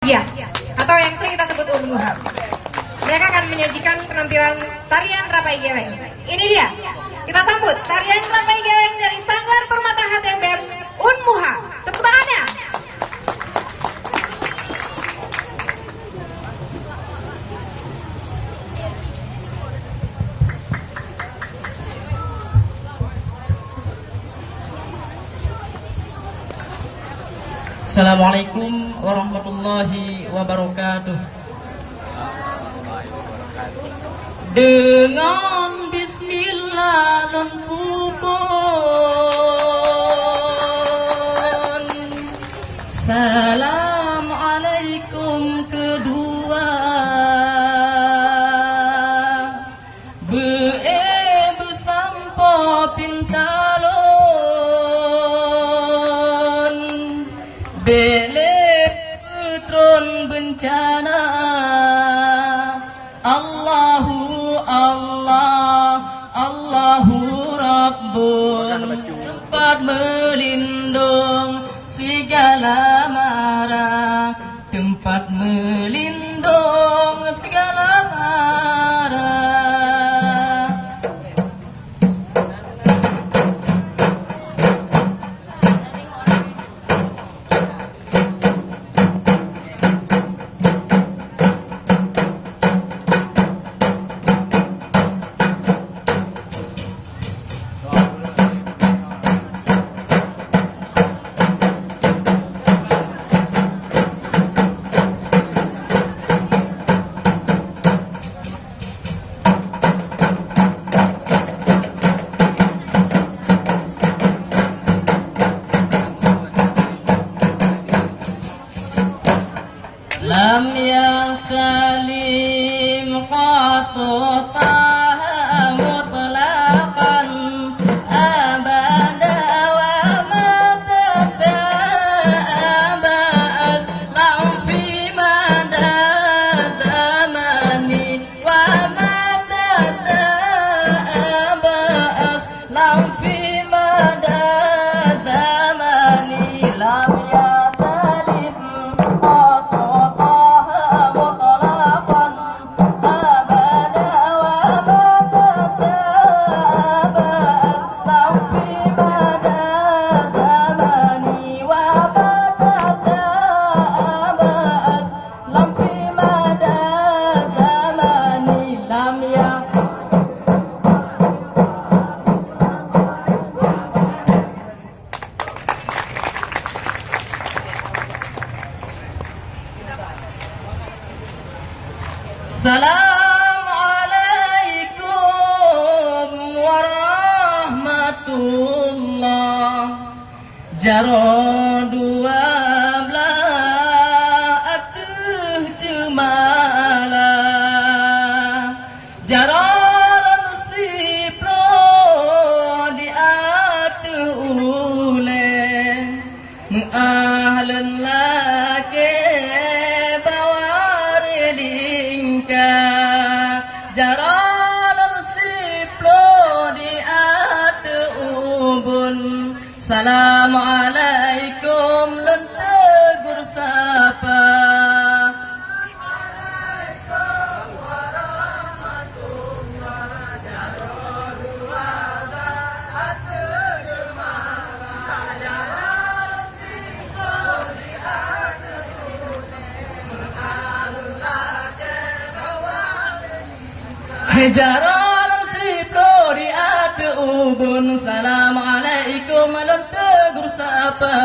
Ya, atau yang sering kita sebut Unmuha. Mereka akan menyajikan penampilan tarian Rapai Geleng. Ini dia, kita sambut tarian Rapai Geleng dari Sanggar Permata HTMBM Unmuha. Tepuk tangannya. Assalamualaikum warahmatullahi wabarakatuh. Dengan bismillah dan pupun, Assalamualaikum kedua. Besampo pintalon, belek putron bencana. Allahu Rabbun, tempat melindung segala mara, tempat melindung segala mara. Lam yang salim qatutaha mutlaqan abada wa matata abas lam fi mada zamani wa matata abas lam fi mada zamani. Lam yang salim Assalamualaikum warahmatullah. Jaro 12 atuh cemala, jaro lansiplo di atuh ule, mu'ahlan lake jaralan siplo di atubun. Assalamualaikum lan tegur sapa. Jaralan siplo di atubun. Assalamualaikum lan tegur sapa.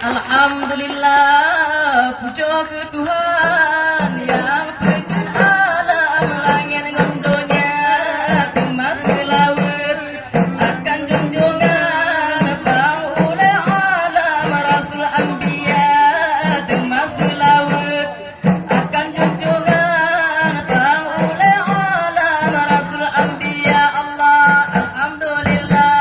Alhamdulillah, puja ke Tuhan yang pencipta alam langit dengan dunia, kemas ke laut akan junjungan oleh alam Rasul Anbiya, kemas ke laut akan junjungan oleh alam Rasul Anbiya. Allah, alhamdulillah.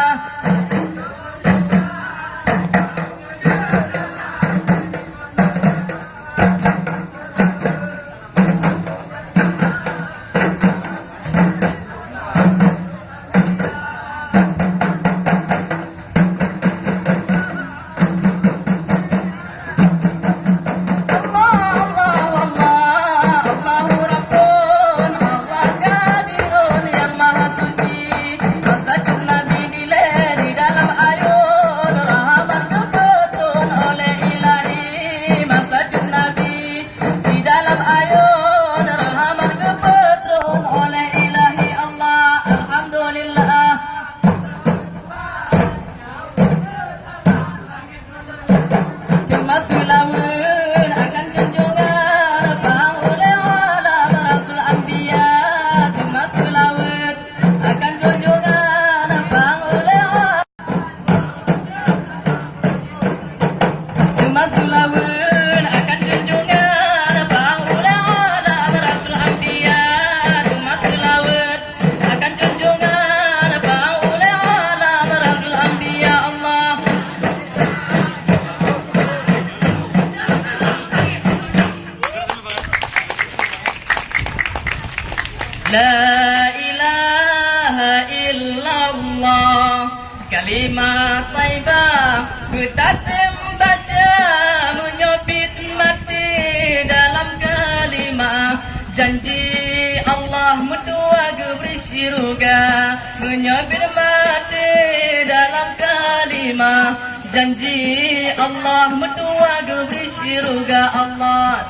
La ilaha illallah, kalimat taibah kita membaca menyobit mati dalam kalimah. Janji Allah mendua beri syurga menyobit mati dalam kalimah. Janji Allah mendua beri syurga. Allah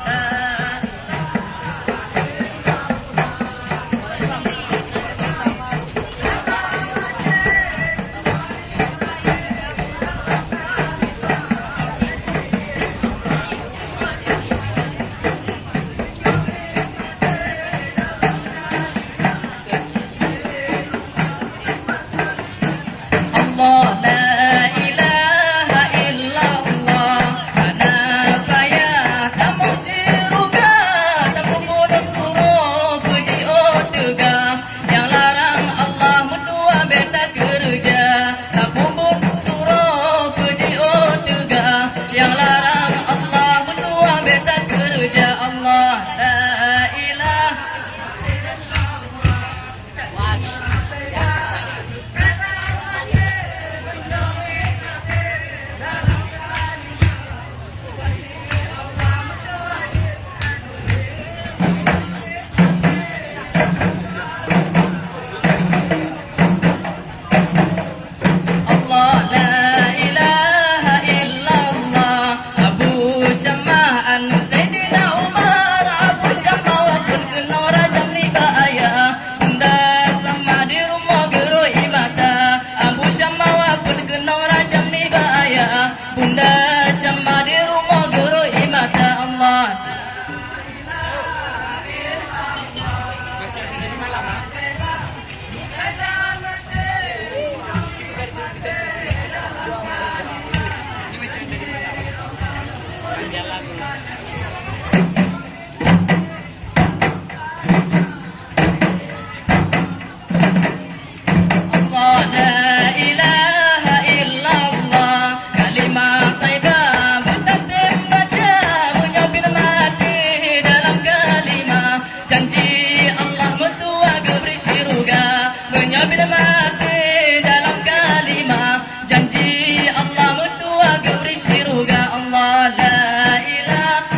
janji Allah mertua beri syurga. Allah la ilaha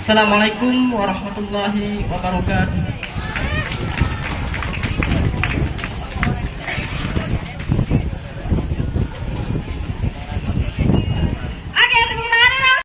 Assalamualaikum warahmatullahi wabarakatuh.